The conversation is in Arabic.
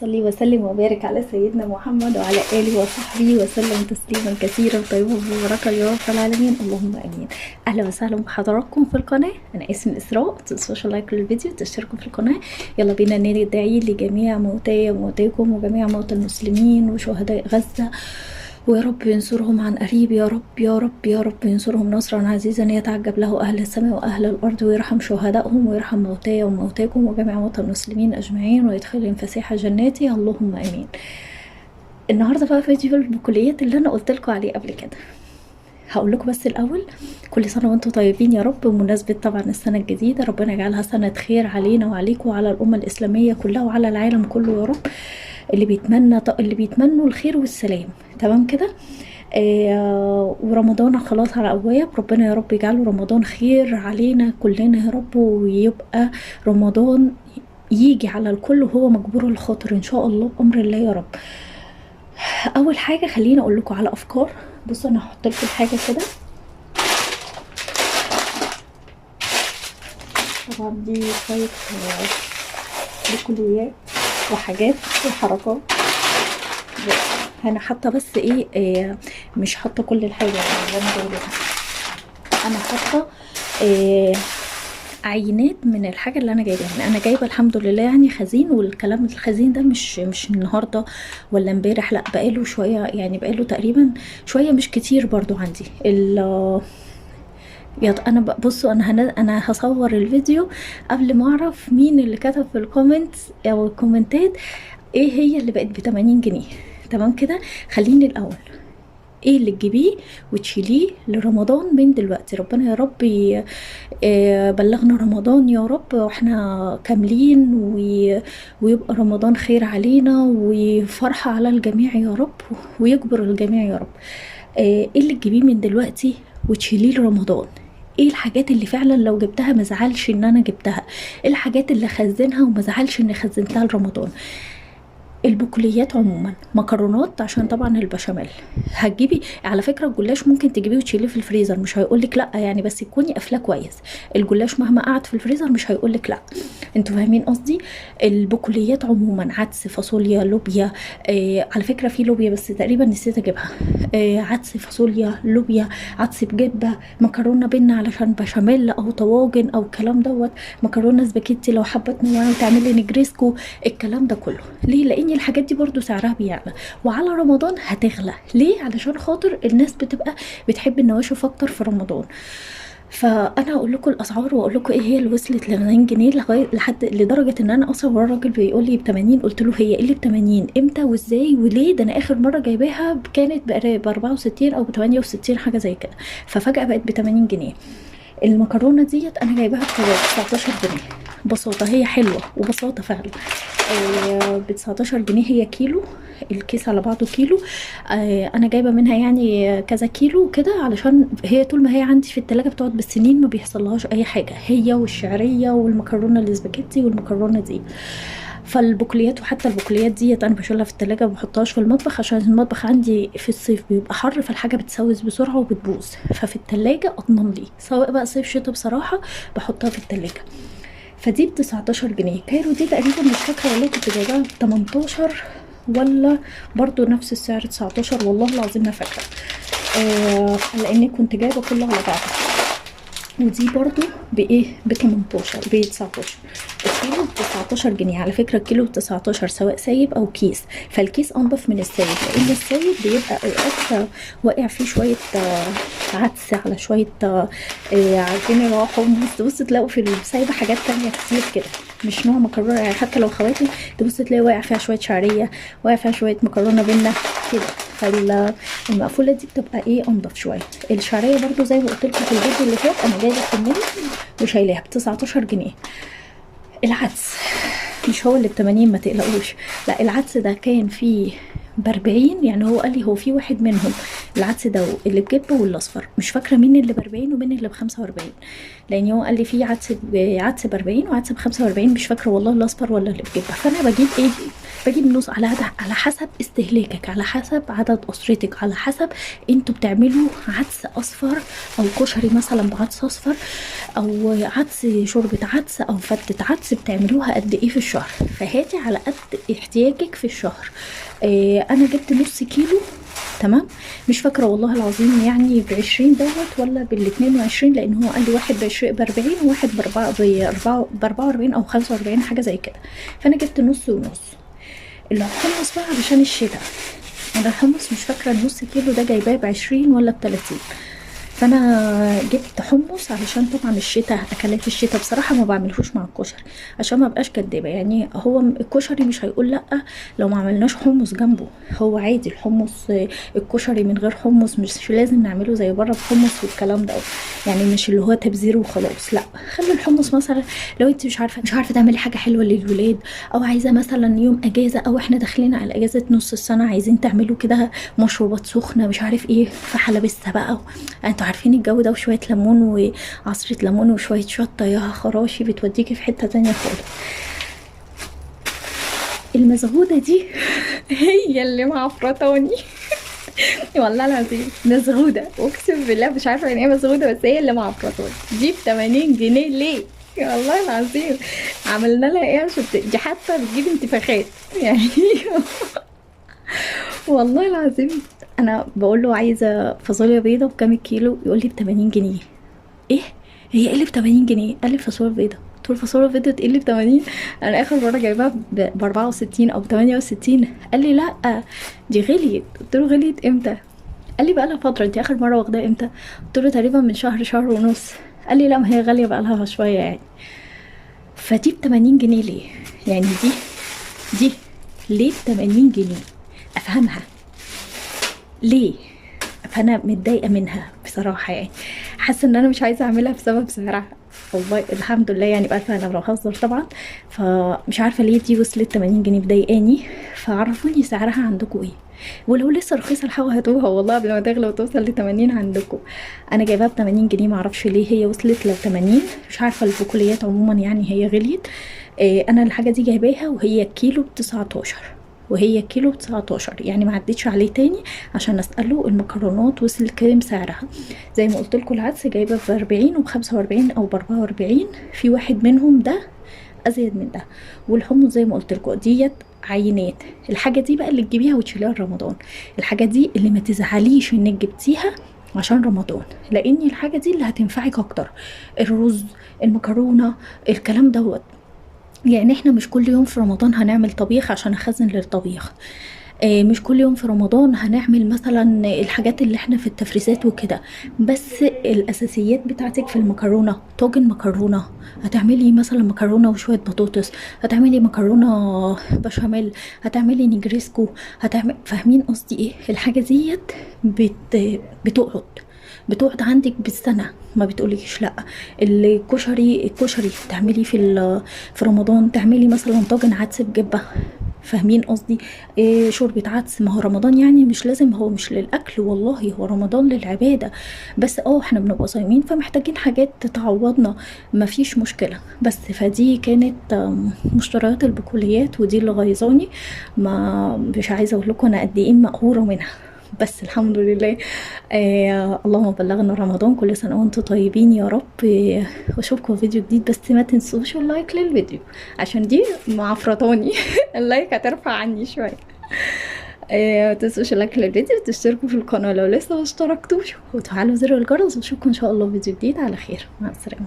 صل وسلم وبارك على سيدنا محمد وعلى آله وصحبه وسلم تسليما كثيرا طيبا مباركا يا رب العالمين، اللهم امين. اهلا وسهلا بحضراتكم في القناه. انا اسمي اسراء. متنسوش لايك للفيديو وتشتركوا في القناه. يلا بينا ندعي لجميع موتاي وموتاكم وجميع موتى المسلمين وشهداء غزه، ويا رب ينصرهم عن قريب، يا رب يا رب يا رب ينصرهم نصرا عزيزا يتعجب له أهل السماء وأهل الأرض، ويرحم شهدائهم ويرحم موتاي وموتاكم وجميع موتى المسلمين أجمعين، ويدخلهم فسيح جناته، اللهم آمين. النهارده بقى فيديو البكليات اللي أنا قلت لكم عليه قبل كده. هقول لكم بس الأول كل سنة وانتم طيبين يا رب، بمناسبة طبعا السنة الجديدة. ربنا يجعلها سنة خير علينا وعليكم وعلى الأمة الإسلامية كلها وعلى العالم كله يا رب. اللي بيتمنوا الخير والسلام، تمام كده. ورمضان خلاص على أبواب، ربنا يا رب يجعله رمضان خير علينا كلنا يا رب، ويبقى رمضان يجي على الكل وهو مجبور الخاطر ان شاء الله بأمر الله يا رب. اول حاجة خليني اقول لكم على افكار. بصوا انا هحط لكم حاجة كده، طبعا دي شوية بكليات وحاجات وحركات. انا حاطه بس ايه, مش حاطه كل الحاجه يعني زي ما جايبها. انا حاطه عينات من الحاجه اللي انا جايباها. يعني انا جايبه الحمد لله يعني خزين، والكلام الخزين ده مش النهارده ولا امبارح، لا بقاله شويه، يعني بقاله تقريبا شويه مش كتير برضو عندي. انا بصوا انا هصور الفيديو قبل ما اعرف مين اللي كتب في الكومنتس او الكومنتات ايه هي اللي بقت ب80 جنيه. تمام كده. خليني الاول ايه اللي تجيبيه وتشيليه لرمضان من دلوقتي. ربنا يا رب بلغنا رمضان يا رب واحنا كاملين، ويبقى رمضان خير علينا وفرحة على الجميع يا رب، ويجبر الجميع يا رب. ايه اللي تجيبيه من دلوقتي وتشيليه لرمضان؟ ايه الحاجات اللي فعلا لو جبتها مزعلش ان انا جبتها؟ ايه الحاجات اللي خزنها ومزعلش اني خزنتها لرمضان؟ البقوليات عموما، مكرونات عشان طبعا البشاميل. هتجيبي على فكره الجلاش ممكن تجيبيه وتشيليه في الفريزر، مش هيقولك لا يعني، بس تكوني قافلاه كويس. الجلاش مهما قعد في الفريزر مش هيقولك لا. انتوا فاهمين قصدي. البقوليات عموما عدس، فاصوليا، لوبيا. على فكره في لوبيا بس تقريبا نسيت اجيبها. عدس، فاصوليا، لوبيا، عدس بجبه، مكرونه بينا علشان بشاميل او طواجن او الكلام دوت، مكرونه سباكيتي لو حابه تنوعي وتعملي نجريسكو، الكلام ده كله. ليه؟ لان الحاجات دي برضو سعرها بيعلى، وعلى رمضان هتغلى. ليه؟ علشان خاطر الناس بتبقى بتحب النواشف اكتر في رمضان. فانا هقول لكم الاسعار واقول لكم ايه هي اللي وصلت ل 80 جنيه لحد لدرجه ان انا اصلا ورا الراجل بيقول لي ب80. قلت له هي ايه اللي ب80؟ امتى وازاي وليه؟ ده انا اخر مره جايباها كانت ب 64 او ب 68 حاجه زي كده، ففجاه بقت ب80 جنيه. المكرونه ديت انا جايباها ب 19 جنيه. بساطه، هي حلوه وبساطه فعلا. ب 19 جنيه هي كيلو، الكيس على بعضه كيلو. انا جايبه منها يعني كذا كيلو كده، علشان هي طول ما هي عندي في التلاجة بتقعد بالسنين ما بيحصلهاش اي حاجه، هي والشعريه والمكرونه الاسباجيتي والمكرونه دي. فالبقوليات، وحتى البقوليات ديت انا بشيلها في التلاجة ما بحطهاش في المطبخ، عشان المطبخ عندي في الصيف بيبقى حر، فالحاجه بتسوس بسرعه وبتبوظ، ففي التلاجة اضمن لي، سواء بقى صيف شتا بصراحه بحطها في التلاجة. فدي ب 19 جنيه. كايرو دي تقريبا مش فاكره والله كنت جايباها ب 18 ولا برضو نفس السعر 19، والله العظيم ما فاكره. لاني كنت جايبه كله على بعضه. ودي برضو بايه؟ ب 18 ب 19. الكيلو ب 19 جنيه. على فكره الكيلو ب 19 سواء سايب او كيس، فالكيس انضف من السايب، لان السايب بيبقى اوقات واقع فيه شويه عدس على شويه عارفين الرقم. بص تلاقوا في السايبه حاجات تانية كتير كده، مش نوع مكرونه يعني. حتى لو خواتم تبص تلاقي واقع فيها شويه شعريه، واقع فيها شويه مكرونه بينا كده. فالمقفوله دي بتبقى ايه؟ انضف شويه. الشعريه برضو زي ما قلت لكم في الفيديو اللي فات انا جايبه كميه وشايلاها ب 19 جنيه. العدس مش هو اللي ب80 ما تقلقوش، لا العدس ده كان فيه ب40. يعني هو قال لي هو في واحد منهم العدس ده اللي بجبه والاصفر، مش فاكره مين اللي ب40 ومين اللي ب45، لان هو قال لي في عدس ب40 وعدس ب45، مش فاكره والله الاصفر ولا اللي بجبه. فانا بجيب ايه؟ بجيب نص على حسب استهلاكك، على حسب عدد اسرتك، على حسب انتوا بتعملوا عدس اصفر او كشري مثلا بعدس اصفر، او عدس شوربه عدس او فتة عدس بتعملوها قد ايه في الشهر. فهاتي على قد احتياجك في الشهر. انا جبت نص كيلو، تمام. مش فاكره والله العظيم يعني ب20 دوت ولا بال22، لان هو قال لي واحد ب40 وواحد ب44 او 45 حاجه زي كده. فانا جبت نص ونص. الحمص بقى علشان الشتاء، انا الحمص مش فاكره النص كيلو ده جايباه ب20 ولا ب30. فانا جبت حمص علشان طبعا الشتاء، اكلات الشتاء بصراحه ما بعملهوش مع الكشري عشان ما بقاش كدابه. يعني هو الكشري مش هيقول لا لو ما عملناش حمص جنبه، هو عادي الحمص. الكشري من غير حمص مش لازم نعمله زي بره بحمص والكلام ده، يعني مش اللي هو تبذير وخلاص، لا. خلي الحمص مثلا لو انت مش عارفه تعملي حاجه حلوه للولاد، او عايزه مثلا يوم اجازه، او احنا داخلين على اجازه نص السنه عايزين تعملوا كده مشروبات سخنه مش عارف ايه، فحلبسه بقى، انتوا عارفين الجو ده، وشويه ليمون وعصره ليمون وشويه شطه، يا خراشي بتوديكي في حته تانية خالص. المزغوده دي هي اللي معفرطاني والله العظيم مزغوده، اقسم بالله مش عارفه يعني ايه مزغوده، بس هي اللي معفرطاني. دي ب80 جنيه ليه؟ والله العظيم عملنا لها ايه عشان دي حتى بتجيب انتفاخات يعني والله العظيم. انا بقول له عايزه فاصوليا بيضه بكام الكيلو، يقول لي ب80 جنيه. ايه؟ هي ايه اللي ب80 جنيه؟ قال لي فاصوليا بيضه. قلت له فاصوليا بيضه ايه اللي ب80؟ انا اخر مره جايباها ب64 او ب68. قال لي لا دي غليت. قلت له غليت امتى؟ قال لي بقى لها فتره. انت اخر مره واخداها امتى؟ قلت له تقريبا من شهر ونص. قال لي لا ما هي غاليه بقى لها شويه يعني. فدي ب80 جنيه ليه؟ يعني دي ليه ب80 جنيه؟ افهمها ليه؟ فانا متضايقه منها بصراحه، يعني حاسه ان انا مش عايزه اعملها بسبب سعرها. والله الحمد لله يعني بقى انا بهزر طبعا. فمش عارفه ليه دي وصلت 80 جنيه مضايقاني. فعرفوني سعرها عندكم ايه، ولو لسه رخيصه الحقوا هاتوها والله قبل ما تغلى وتوصل ل80 عندكم. انا جايباها ب80 جنيه، معرفش ليه هي وصلت ل80. مش عارفه البقوليات عموما يعني هي غليت. انا الحاجه دي جايباها وهي كيلو ب19، وهي كيلو ب19 يعني ما عدتش عليه تاني عشان اساله المكرونات وصل كام سعرها. زي ما قلت لكم العدس جايبه ب40 وب45 او ب44، في واحد منهم ده ازيد من ده. والحمص زي ما قلت لكم ديت عينات. الحاجه دي بقى اللي تجيبيها وتشيليها لرمضان، الحاجه دي اللي ما تزعليش انك جبتيها عشان رمضان، لان الحاجه دي اللي هتنفعك اكتر. الرز، المكرونه، الكلام دوت. يعني احنا مش كل يوم في رمضان هنعمل طبيخ عشان اخزن للطبيخ. مش كل يوم في رمضان هنعمل مثلا الحاجات اللي احنا في التفريزات وكده. بس الاساسيات بتاعتك في المكرونه، طاجن مكرونه، هتعملي مثلا مكرونه وشويه بطاطس، هتعملي مكرونه بشاميل، هتعملي نجريسكو، فاهمين قصدي ايه؟ الحاجه ديت بتقعد عندك بالسنه، ما بتقوليش لا. الكشري تعملي في رمضان تعملي مثلا طاجن عدس بجبه، فاهمين قصدي إيه؟ شوربة عدس. ما هو رمضان يعني مش لازم، هو مش للأكل والله، هو رمضان للعبادة. بس احنا بنبقى صايمين فمحتاجين حاجات تتعوضنا، ما فيش مشكلة. بس فدي كانت مشتريات البقوليات، ودي اللي غيظاني. ما مش عايزة اقول لكم انا قد ايه مقهورة منها، بس الحمد لله. اللهم بلغنا رمضان، كل سنة وانتم طيبين يا رب. واشوفكم فيديو جديد، بس ما تنسوش اللايك للفيديو عشان دي معفرطاني اللايك هترفع عني شوية. ما تنسوش اللايك للفيديو، وتشتركوا في القناة لو لسه ما اشتركتوش، وتفعلوا زر الجرس. واشوفكم ان شاء الله فيديو جديد على خير. مع السلامة.